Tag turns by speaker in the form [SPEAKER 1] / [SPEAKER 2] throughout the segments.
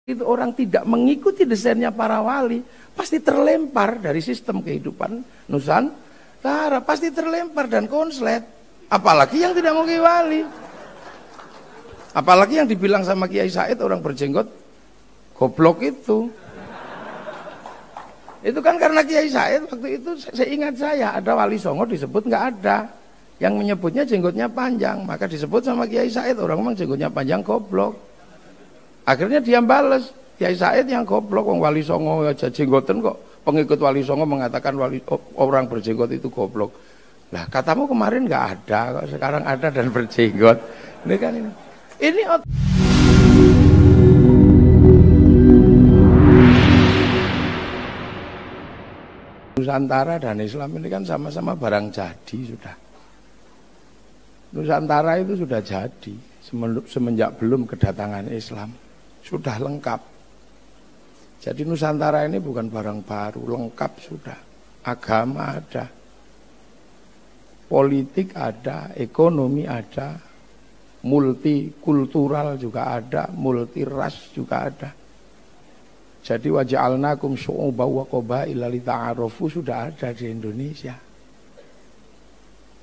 [SPEAKER 1] itu orang tidak mengikuti desainnya para wali, pasti terlempar dari sistem kehidupan Nusantara, pasti terlempar dan konslet. Apalagi yang tidak mau Kiai Wali, apalagi yang dibilang sama Kiai Said orang berjenggot goblok itu kan karena Kiai Said waktu itu saya ingat ada Wali Songo disebut nggak ada yang menyebutnya jenggotnya panjang, maka disebut sama Kiai Said orang memang jenggotnya panjang goblok. Akhirnya dia bales, Kiai Said yang goblok, Wali Songo aja jenggoten kok. Pengikut Wali Songo mengatakan orang berjenggot itu goblok. Lah katamu kemarin nggak ada, kok sekarang ada dan berjenggot. Ini kan ini Nusantara dan Islam ini kan sama-sama barang jadi sudah. Nusantara itu sudah jadi semenjak belum kedatangan Islam. Sudah lengkap. Jadi Nusantara ini bukan barang baru, lengkap sudah. Agama ada, politik ada, ekonomi ada, multikultural juga ada, multiras juga ada. Jadi waja'alnakum syu'uban wa qabaila lita'arafu sudah ada di Indonesia.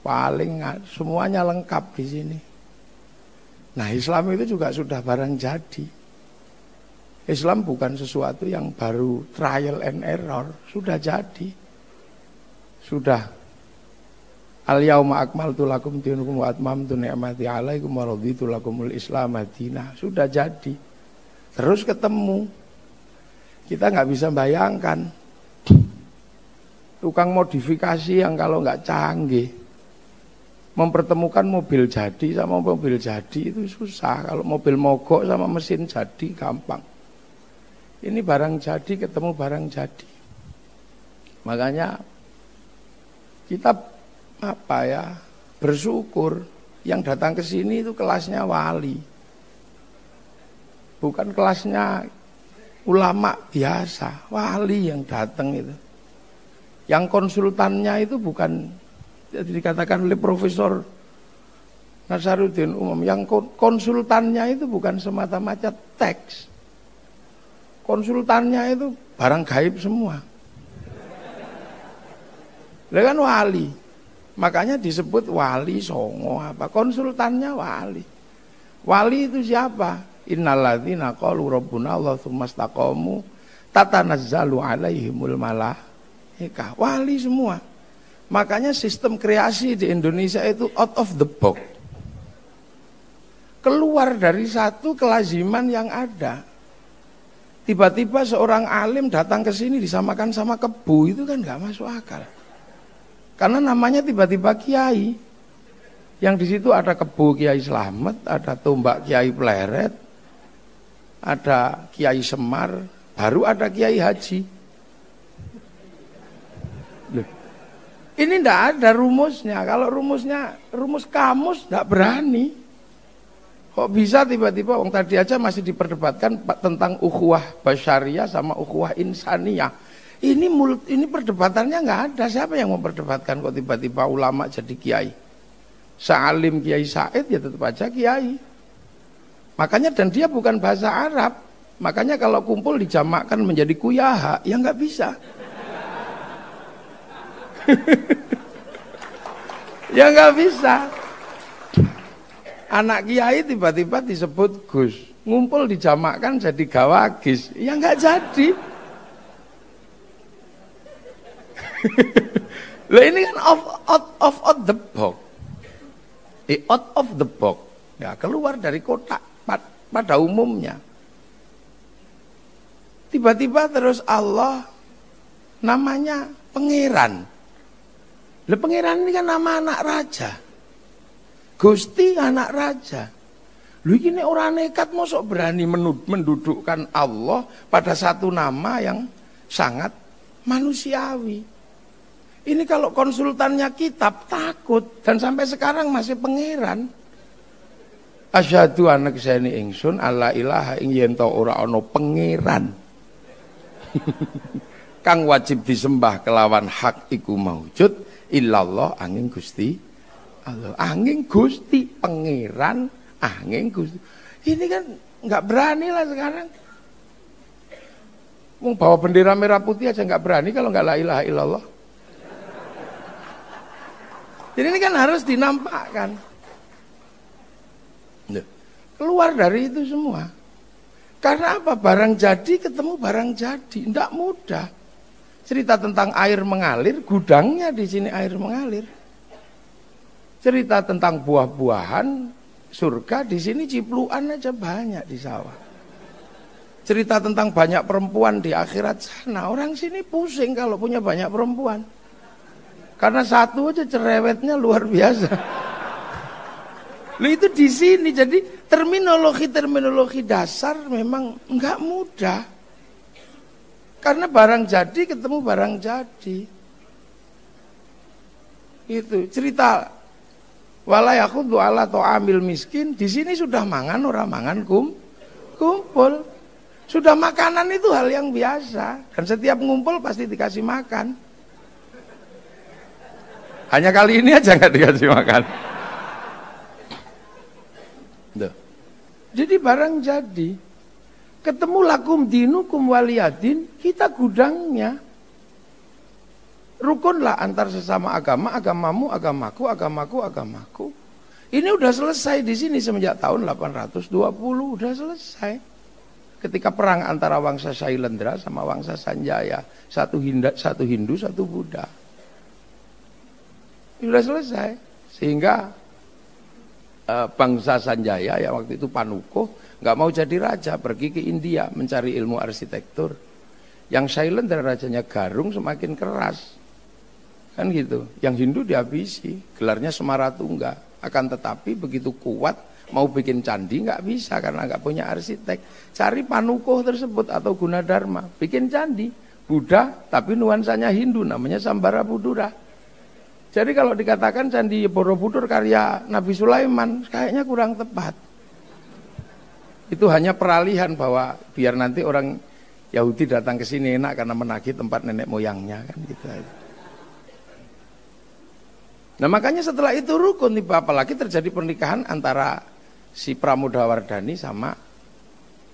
[SPEAKER 1] Paling semuanya lengkap di sini. Nah, Islam itu juga sudah barang jadi. Islam bukan sesuatu yang baru trial and error, sudah jadi. Sudah al-yauma akmaltu lakum dinakum wa atmamtu ni'mati 'alaikum wa raditu lakumul Islam madinah. Sudah jadi. Terus ketemu. Kita nggak bisa bayangkan tukang modifikasi yang kalau nggak canggih mempertemukan mobil jadi sama mobil jadi itu susah. Kalau mobil mogok sama mesin jadi gampang. Ini barang jadi ketemu barang jadi. Makanya kita bersyukur yang datang ke sini itu kelasnya wali. Bukan kelasnya ulama biasa, wali yang datang itu. Yang konsultannya itu bukan dikatakan oleh Profesor Nasaruddin Umam, yang konsultannya itu bukan semata-mata teks. Konsultannya itu barang gaib semua. Dia kan wali. Makanya disebut Wali Songo apa? Konsultannya wali. Wali itu siapa? Innalladzina qalu rabbuna Allah tsumma istaqamu tatanazzalu alaihimul malaikah. Wali semua. Makanya sistem kreasi di Indonesia itu out of the box. Keluar dari satu kelaziman yang ada. Tiba-tiba seorang alim datang ke sini disamakan sama kebu, itu kan nggak masuk akal. Karena namanya tiba-tiba kiai. Yang di situ ada kebu Kiai Slamet, ada tombak Kiai Pleret, ada Kiai Semar, baru ada Kiai Haji. Loh, ini ndak ada rumusnya. Kalau rumus kamus ndak berani. Kok bisa tiba-tiba tadi aja masih diperdebatkan tentang ukhuwah basyariyah sama ukhuwah insaniyah. Ini perdebatannya nggak ada. Siapa yang memperdebatkan kok tiba-tiba ulama jadi kiai? Sa'alim Kiai Said ya tetap aja kiai. Makanya dan dia bukan bahasa Arab. Makanya kalau kumpul dijamakkan menjadi kuyaha, ya nggak bisa. Ya nggak bisa. Anak kiai tiba-tiba disebut Gus, ngumpul dijamakkan jadi gawagis, ya nggak jadi. Lah ini kan out the box, out of the box, ya keluar dari kotak pada umumnya. Tiba-tiba terus Allah namanya pangeran. Lah pangeran ini kan nama anak raja. Gusti anak raja. Lu ini orang nekat mosok berani mendudukkan Allah pada satu nama yang sangat manusiawi. Ini kalau konsultannya kitab takut dan sampai sekarang masih pangeran. Asyhadu anna keseni ingsun alla ilaha ing yen ta ora ana pangeran. Kang wajib disembah kelawan hak iku maujud illallah angin Gusti Allah, angin Gusti pangeran, angin Gusti. Ini kan nggak berani lah sekarang. Mau bawa bendera merah putih aja nggak berani kalau nggak la ilaha illallah. Jadi ini kan harus dinampakkan. Keluar dari itu semua. Karena apa? Barang jadi ketemu barang jadi, tidak mudah. Cerita tentang air mengalir, gudangnya di sini air mengalir. Cerita tentang buah-buahan, surga di sini cipluan aja banyak di sawah. Cerita tentang banyak perempuan di akhirat sana, orang sini pusing kalau punya banyak perempuan. Karena satu aja cerewetnya luar biasa. Loh itu di sini, jadi terminologi dasar memang enggak mudah. Karena barang jadi ketemu barang jadi. Itu cerita wala yakhuddu ala ta'amil miskin, di sini sudah mangan orang mangan kumpul. Sudah makanan itu hal yang biasa dan setiap ngumpul pasti dikasih makan. Hanya kali ini aja nggak dikasih makan. Duh. Jadi barang jadi, ketemu lakum dinukum waliyadin, kita gudangnya. Rukunlah antar sesama agama, agamamu, agamaku. Ini udah selesai di sini semenjak tahun 820, udah selesai. Ketika perang antara Wangsa Sailendra sama Wangsa Sanjaya, satu Hindu, satu Buddha. Sudah selesai, sehingga bangsa Sanjaya yang waktu itu Panukuh nggak mau jadi raja, pergi ke India mencari ilmu arsitektur. Yang Sailendra rajanya Garung semakin keras, kan gitu. Yang Hindu dihabisi, gelarnya Semaratungga. Akan tetapi begitu kuat mau bikin candi nggak bisa karena nggak punya arsitek. Cari Panukuh tersebut atau Gunadarma, bikin candi Buddha tapi nuansanya Hindu, namanya Sambarabudura. Jadi kalau dikatakan Candi Borobudur karya Nabi Sulaiman, kayaknya kurang tepat. Itu hanya peralihan bahwa biar nanti orang Yahudi datang ke sini enak karena menagih tempat nenek moyangnya, kan gitu aja. Nah makanya setelah itu rukun, apalagi terjadi pernikahan antara si Pramodawardhani sama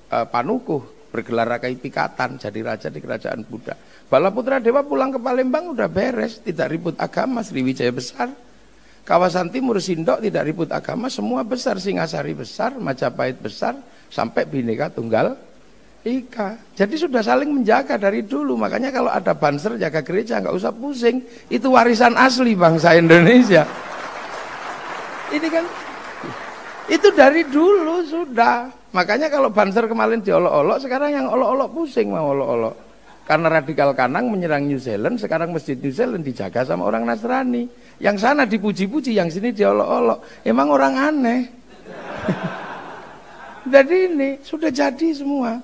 [SPEAKER 1] Panukuh, bergelar rakai pikatan, jadi raja di kerajaan Buddha. Balaputra Dewa pulang ke Palembang udah beres, tidak ribut agama. Sriwijaya besar, kawasan timur Sindok tidak ribut agama, semua besar. Singasari besar, Majapahit besar, sampai Bhinneka Tunggal Ika. Jadi sudah saling menjaga dari dulu. Makanya kalau ada banser jaga gereja nggak usah pusing, itu warisan asli bangsa Indonesia. Ini kan itu dari dulu sudah. Makanya kalau banser kemarin diolok-olok, sekarang yang olok-olok pusing mau olok-olok. Karena radikal kanan menyerang New Zealand, sekarang masjid New Zealand dijaga sama orang Nasrani. Yang sana dipuji-puji, yang sini diolok-olok. Emang orang aneh. Jadi ini sudah jadi semua.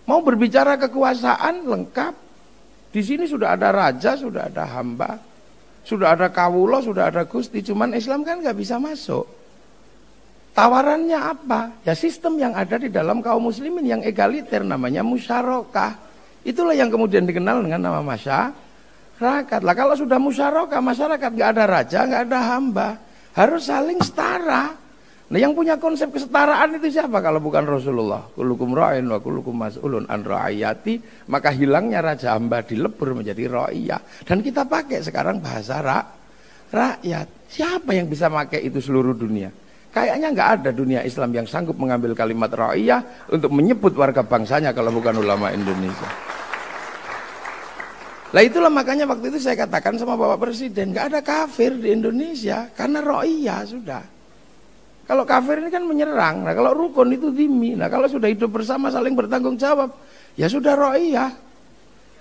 [SPEAKER 1] Mau berbicara kekuasaan lengkap. Di sini sudah ada raja, sudah ada hamba, sudah ada kawulo, sudah ada gusti. Cuman Islam kan nggak bisa masuk. Tawarannya apa? Ya sistem yang ada di dalam kaum muslimin yang egaliter, namanya musyarakah. Itulah yang kemudian dikenal dengan nama masyarakat. Lah kalau sudah musyarakah, masyarakat nggak ada raja, nggak ada hamba, harus saling setara. Nah yang punya konsep kesetaraan itu siapa kalau bukan Rasulullah? Kullukum ra'in wa kullukum mas'ulun an ra'iyati. Maka hilangnya raja hamba dilebur menjadi ra'iyah. Dan kita pakai sekarang bahasa rakyat. Siapa yang bisa pakai itu seluruh dunia? Kayaknya nggak ada dunia Islam yang sanggup mengambil kalimat ra'iyah untuk menyebut warga bangsanya kalau bukan ulama Indonesia. Lah itulah makanya waktu itu saya katakan sama Bapak Presiden, nggak ada kafir di Indonesia karena ra'iyah sudah. Kalau kafir ini kan menyerang, nah kalau rukun itu dhimmi. Nah kalau sudah hidup bersama saling bertanggung jawab, ya sudah ra'iyah.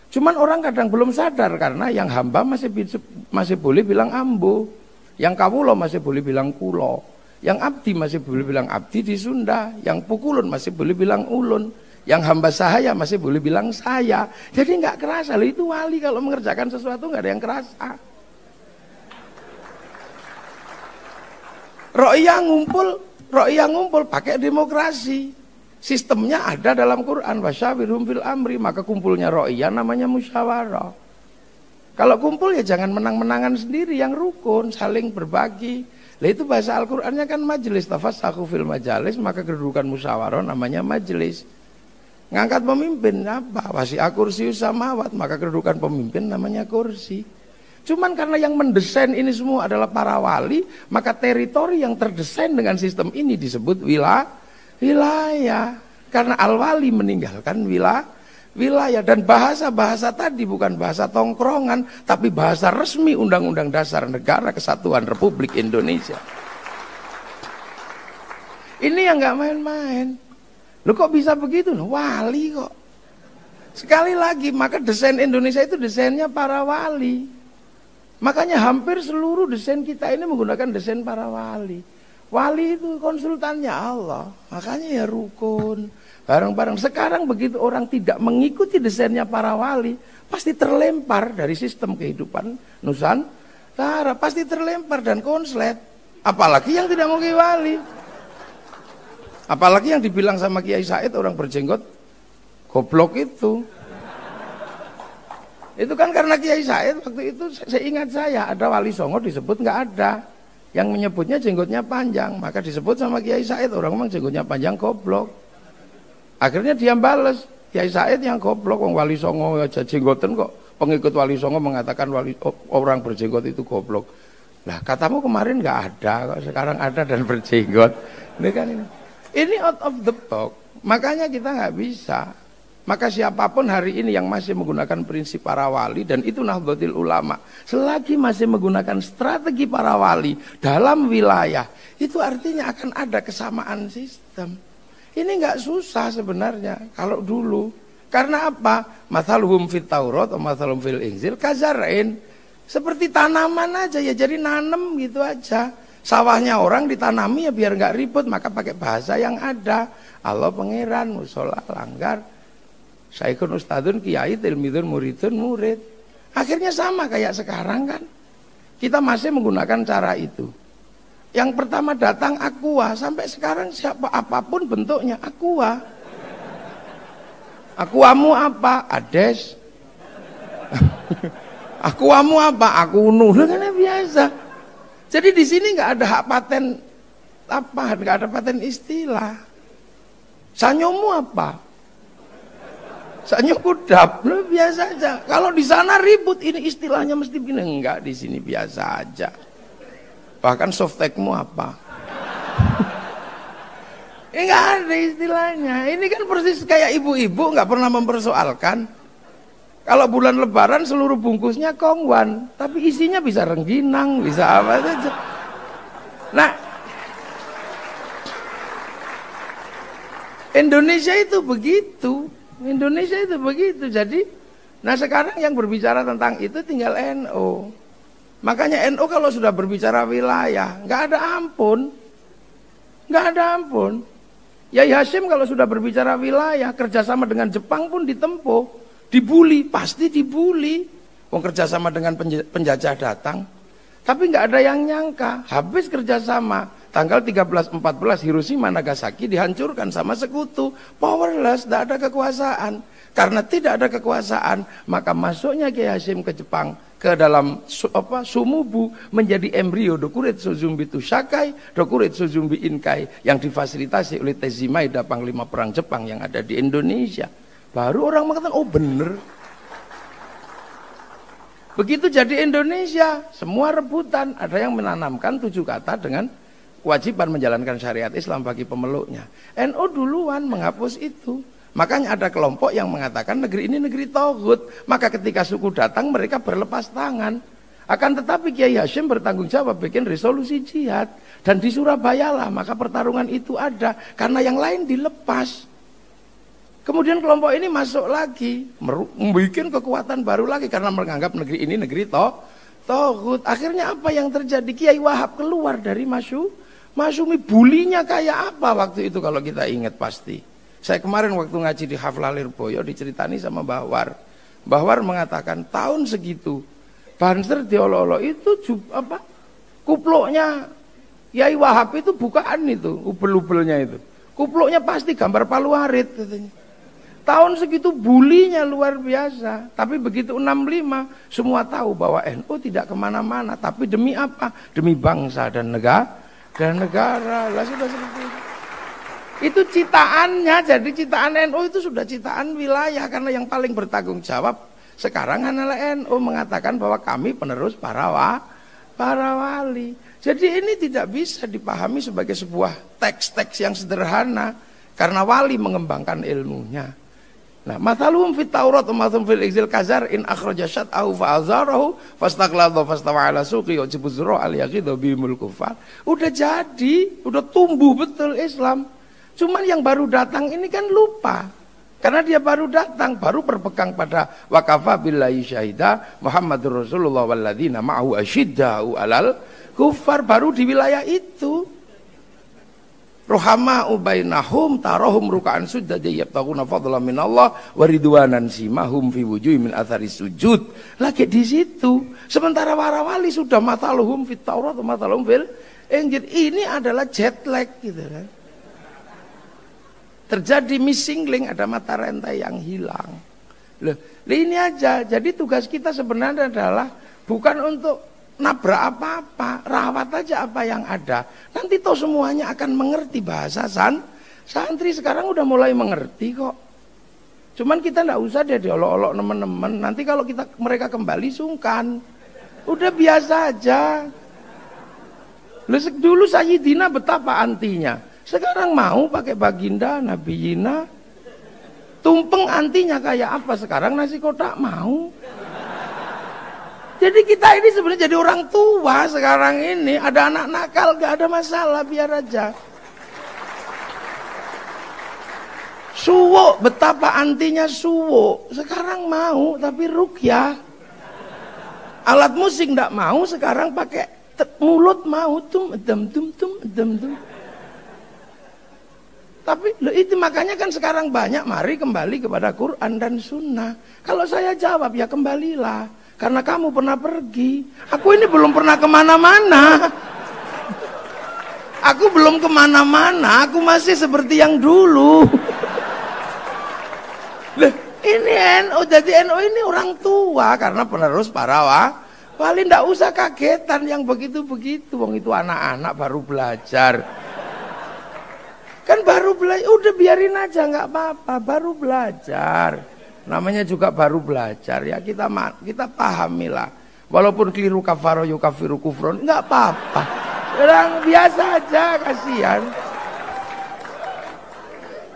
[SPEAKER 1] Cuman orang kadang belum sadar karena yang hamba masih boleh bilang ambo, yang kawulo masih boleh bilang kulo, yang abdi masih boleh bilang abdi di Sunda, yang pukulun masih boleh bilang ulun, yang hamba sahaya masih boleh bilang saya. Jadi nggak kerasa, loh itu wali kalau mengerjakan sesuatu nggak ada yang kerasa. Ro'iyah ngumpul pakai demokrasi. Sistemnya ada dalam Quran, wasyawirhum fil amri, maka kumpulnya ro'iyah namanya musyawarah. Kalau kumpul ya jangan menang-menangan sendiri, yang rukun, saling berbagi. Lah itu bahasa Al-Qur'annya kan majelis, tafassahu fil majalis, maka kedudukan musyawarah namanya majelis. Ngangkat pemimpin apa? Wasi'a kursius samawat, maka kedudukan pemimpin namanya kursi. Cuman karena yang mendesain ini semua adalah para wali, maka teritori yang terdesain dengan sistem ini disebut wilayah. Karena al-wali meninggalkan wilayah. Dan bahasa-bahasa tadi bukan bahasa tongkrongan, tapi bahasa resmi Undang-Undang Dasar Negara Kesatuan Republik Indonesia. Ini yang gak main-main. Loh kok bisa begitu? Wali kok. Sekali lagi, maka desain Indonesia itu desainnya para wali. Makanya hampir seluruh desain kita ini menggunakan desain para wali. Wali itu konsultannya Allah. Makanya ya rukun, bareng-bareng. Sekarang begitu orang tidak mengikuti desainnya para wali, pasti terlempar dari sistem kehidupan Nusantara. Pasti terlempar dan konslet. Apalagi yang tidak mengikuti wali. Apalagi yang dibilang sama Kiai Said orang berjenggot goblok itu. Itu kan karena Kiai Said waktu itu saya ingat ada Wali Songo disebut nggak ada. Yang menyebutnya jenggotnya panjang, maka disebut sama Kiai Said orang memang jenggotnya panjang goblok. Akhirnya dia bales, Kiai Said yang goblok, Wali Songo aja jenggoten kok. Pengikut Wali Songo mengatakan orang berjenggot itu goblok. Lah katamu kemarin nggak ada, kok sekarang ada dan berjenggot. Ini kan ini out of the box. Makanya kita nggak bisa. Maka siapapun hari ini yang masih menggunakan prinsip para wali, dan itu Nahdlatul Ulama, selagi masih menggunakan strategi para wali dalam wilayah, itu artinya akan ada kesamaan sistem. Ini nggak susah sebenarnya kalau dulu. Karena apa? Mathaluhum fit Taurat atau mathaluhum fil Injil kazarain. Seperti tanaman aja ya, jadi nanem gitu aja. Sawahnya orang ditanami ya biar nggak ribut, maka pakai bahasa yang ada. Allah pangeran, musola, langgar, syaikun ustadun, kiai, tilmidun, muridun, murid. Akhirnya sama kayak sekarang kan. Kita masih menggunakan cara itu. Yang pertama datang aqua, sampai sekarang siapa apapun bentuknya aqua. Aquamu apa? Ades. Aquamu apa? Aku nuh, kan biasa. Jadi di sini nggak ada hak paten apa, nggak ada paten istilah. Sanyomu apa? Sanyo kudap, biasa aja. Kalau di sana ribut, ini istilahnya mesti begini. Enggak, di sini biasa aja. Bahkan softtekmu apa? Enggak ada istilahnya. Ini kan persis kayak ibu-ibu nggak pernah mempersoalkan. Kalau bulan Lebaran seluruh bungkusnya kongwan, tapi isinya bisa rengginang, bisa apa saja. Nah, Indonesia itu begitu. Indonesia itu begitu. Jadi, nah sekarang yang berbicara tentang itu tinggal NU. Makanya NU kalau sudah berbicara wilayah, nggak ada ampun. Nggak ada ampun. Yai Hashim kalau sudah berbicara wilayah, kerjasama dengan Jepang pun ditempuh. Dibully, pasti dibully. Mau kerjasama dengan penjajah datang. Tapi nggak ada yang nyangka, habis kerjasama, tanggal 13-14 Hiroshima Nagasaki dihancurkan sama sekutu. Powerless, tidak ada kekuasaan. Karena tidak ada kekuasaan, maka masuknya Kiai Hashim ke Jepang, ke dalam Sumubu, menjadi embrio Dokuretsu Zumbi Tushakai, Dokuretsu Zumbi Inkai, yang difasilitasi oleh Tezimaeda, Panglima Perang Jepang yang ada di Indonesia. Baru orang mengatakan, oh bener. Begitu jadi Indonesia, semua rebutan. Ada yang menanamkan 7 kata dengan kewajiban menjalankan syariat Islam bagi pemeluknya. NU duluan menghapus itu. Makanya ada kelompok yang mengatakan negeri ini negeri tauhid. Maka ketika suku datang mereka berlepas tangan. Akan tetapi Kiai Hashim bertanggung jawab bikin resolusi jihad. Dan di Surabaya lah, maka pertarungan itu ada. Karena yang lain dilepas. Kemudian kelompok ini masuk lagi, membuat kekuatan baru lagi karena menganggap negeri ini negeri tauhid. Akhirnya apa yang terjadi? Kiai Wahab keluar dari Masyumi. Bulinya kayak apa waktu itu kalau kita ingat pasti. Saya kemarin waktu ngaji di Haflah Lirboyo diceritani sama Mbah War. Mbah War mengatakan tahun segitu Banser diolo-olo itu kupluknya Kiai Wahab itu bukaan itu, ubel-ubelnya itu. Kupluknya pasti gambar Palu Arit katanya. Tahun segitu bulinya luar biasa. Tapi begitu 65 semua tahu bahwa NU tidak kemana-mana. Tapi demi apa? Demi bangsa dan negara. Lah sudah seperti itu. Itu citaannya, jadi citaan NU itu sudah citaan wilayah, karena yang paling bertanggung jawab sekarang adalah NU, mengatakan bahwa kami penerus para wali. Jadi ini tidak bisa dipahami sebagai sebuah teks-teks yang sederhana, karena wali mengembangkan ilmunya. Nah, mathaluhum fit Taurat wa mathaluhum fil Injil kazar in akhraja syat'ahu fa'azarahu fastaqladha fastawa ala suqi yujibu zura al yaqidu bimul kufar. Udah jadi, udah tumbuh betul Islam. Cuman yang baru datang ini kan lupa. Karena dia baru datang, baru berpegang pada waqafa billahi syahida Muhammadur Rasulullah walladzina ma'ahu asyidda'u alal kufar, baru di wilayah itu. Rohama ubainahum tarahum ruka'an sujjada yabtaguna fadlan minallah wa ridwanan simahum fi wujuhihim min athari sujud. Lagi di situ. Sementara para wali sudah mathaluhum fit Taurat wa mathaluhum fil Injil. Ini adalah jet lag gitu kan. Terjadi missing link, ada mata rantai yang hilang. Loh, ini aja. Jadi tugas kita sebenarnya adalah bukan untuk nabrak apa-apa, rawat aja apa yang ada. Nanti toh semuanya akan mengerti bahasa santri sekarang udah mulai mengerti kok. Cuman kita nggak usah deh diolok-olok teman-teman. Nanti kalau mereka kembali sungkan. Udah biasa aja. Dulu Sayyidina betapa antinya. Sekarang mau pakai baginda, nabiyina. Tumpeng antinya kayak apa? Sekarang nasi kotak mau. Jadi kita ini sebenarnya jadi orang tua sekarang ini. Ada anak nakal, gak ada masalah, biar aja. Suwo, betapa antinya suwo. Sekarang mau, tapi rukyah. Alat musik gak mau, sekarang pakai mulut mau. Tum. Tapi itu makanya kan sekarang banyak, mari kembali kepada Quran dan Sunnah. Kalau saya jawab ya kembalilah, karena kamu pernah pergi. Aku ini belum pernah kemana-mana. Aku belum kemana-mana, aku masih seperti yang dulu. Loh, ini NU, jadi NU ini orang tua karena penerus para wali. Ndak usah kagetan yang begitu-begitu. Wong itu anak-anak baru belajar. Kan baru belajar, udah biarin aja nggak apa-apa, baru belajar. Namanya juga baru belajar ya, kita pahamilah. Walaupun keliru kafaro yukafiru kufron, nggak apa-apa. Orang biasa aja, kasihan.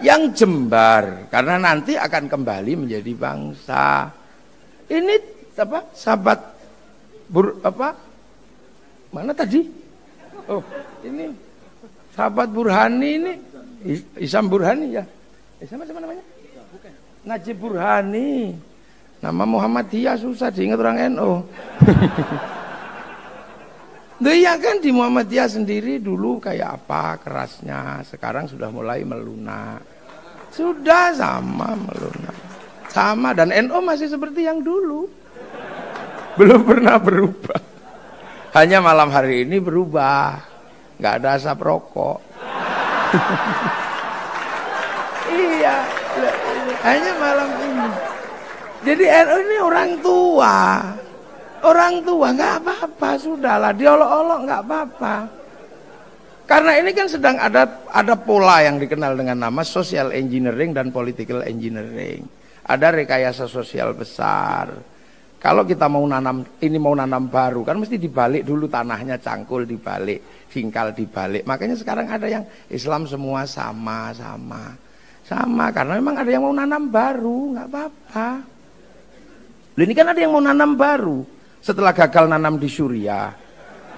[SPEAKER 1] Yang jembar, karena nanti akan kembali menjadi bangsa. Ini apa? Sahabat mana tadi? Oh, ini sahabat Burhani ini. Isam Burhani ya. Siapa namanya? Najib Burhani. Nama Muhammadiyah susah diingat orang NU. Nah, iya kan di Muhammadiyah sendiri dulu kayak apa kerasnya, sekarang sudah mulai melunak. Sudah sama melunak. Sama, dan NU masih seperti yang dulu. Belum pernah berubah. Hanya malam hari ini berubah. Nggak ada asap rokok. Iya, hanya malam ini. Jadi NU ini orang tua nggak apa-apa, sudahlah diolok-olok nggak apa-apa. Karena ini kan sedang ada pola yang dikenal dengan nama social engineering dan political engineering. Ada rekayasa sosial besar. Kalau kita mau nanam baru kan mesti dibalik dulu tanahnya, cangkul dibalik, singkal dibalik. Makanya sekarang ada yang Islam semua sama karena memang ada yang mau nanam baru, nggak apa-apa. Ini kan ada yang mau nanam baru setelah gagal nanam di Suriah,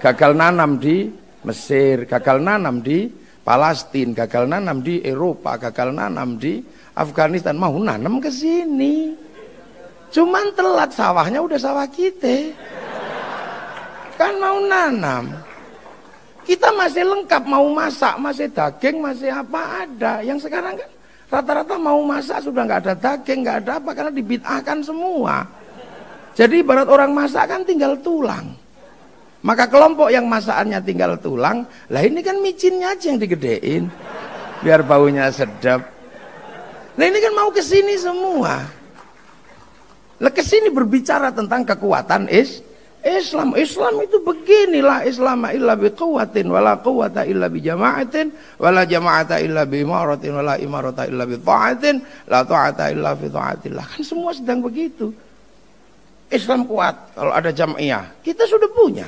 [SPEAKER 1] gagal nanam di Mesir, gagal nanam di Palestina, gagal nanam di Eropa, gagal nanam di Afghanistan, mau nanam ke sini. Cuman telat, sawahnya udah sawah kita. Kan mau nanam. Kita masih lengkap, mau masak, masih daging, masih apa ada. Yang sekarang kan rata-rata mau masak sudah nggak ada daging, nggak ada apa, karena dibid'ahkan semua. Jadi ibarat orang masak kan tinggal tulang. Maka kelompok yang masakannya tinggal tulang, lah ini kan micinnya aja yang digedein. Biar baunya sedap. Nah ini kan mau kesini semua. Lah kesini berbicara tentang kekuatan Islam itu beginilah, Islam illa biquwwatin wala quwwata illa bijama'atin wala jama'ata illa biimaratin wala imarata illa bita'atin la ta'ata illa fi ta'atillah. Kan semua sedang begitu. Islam kuat kalau ada jam'iyah. Kita sudah punya.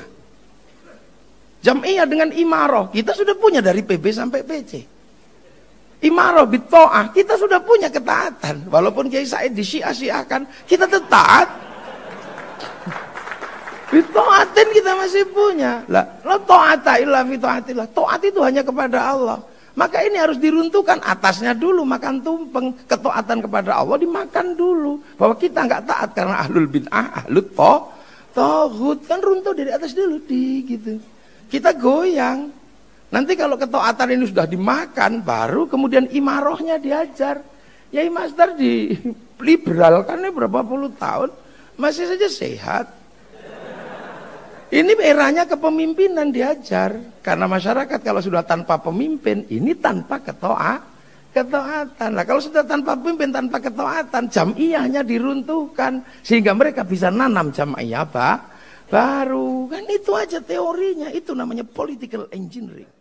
[SPEAKER 1] Jam'iyah dengan imarah kita sudah punya dari PB sampai PC. Imarah bitta'ah kita sudah punya ketaatan. Walaupun Kiai Said disia-siakan, kita tetap taat. Bita'atin kita masih punya. La ta'ata illa fi ta'atillah. Taat itu hanya kepada Allah. Maka ini harus diruntuhkan, atasnya dulu makan tumpeng. Ketaatan kepada Allah dimakan dulu. Bahwa kita nggak taat karena ahlul bid'ah, ahlul taghut, kan runtuh dari atas dulu gitu. Kita goyang. Nanti kalau ketaatan ini sudah dimakan, baru kemudian imarohnya diajar. Yai Master di liberalkannya berapa puluh tahun, masih saja sehat. Ini eranya kepemimpinan diajar. Karena masyarakat kalau sudah tanpa pemimpin, ini tanpa ketaatan. Nah kalau sudah tanpa pemimpin, tanpa ketaatan, jam'iyahnya diruntuhkan. Sehingga mereka bisa nanam jam'iyah baru. Kan itu aja teorinya, itu namanya political engineering.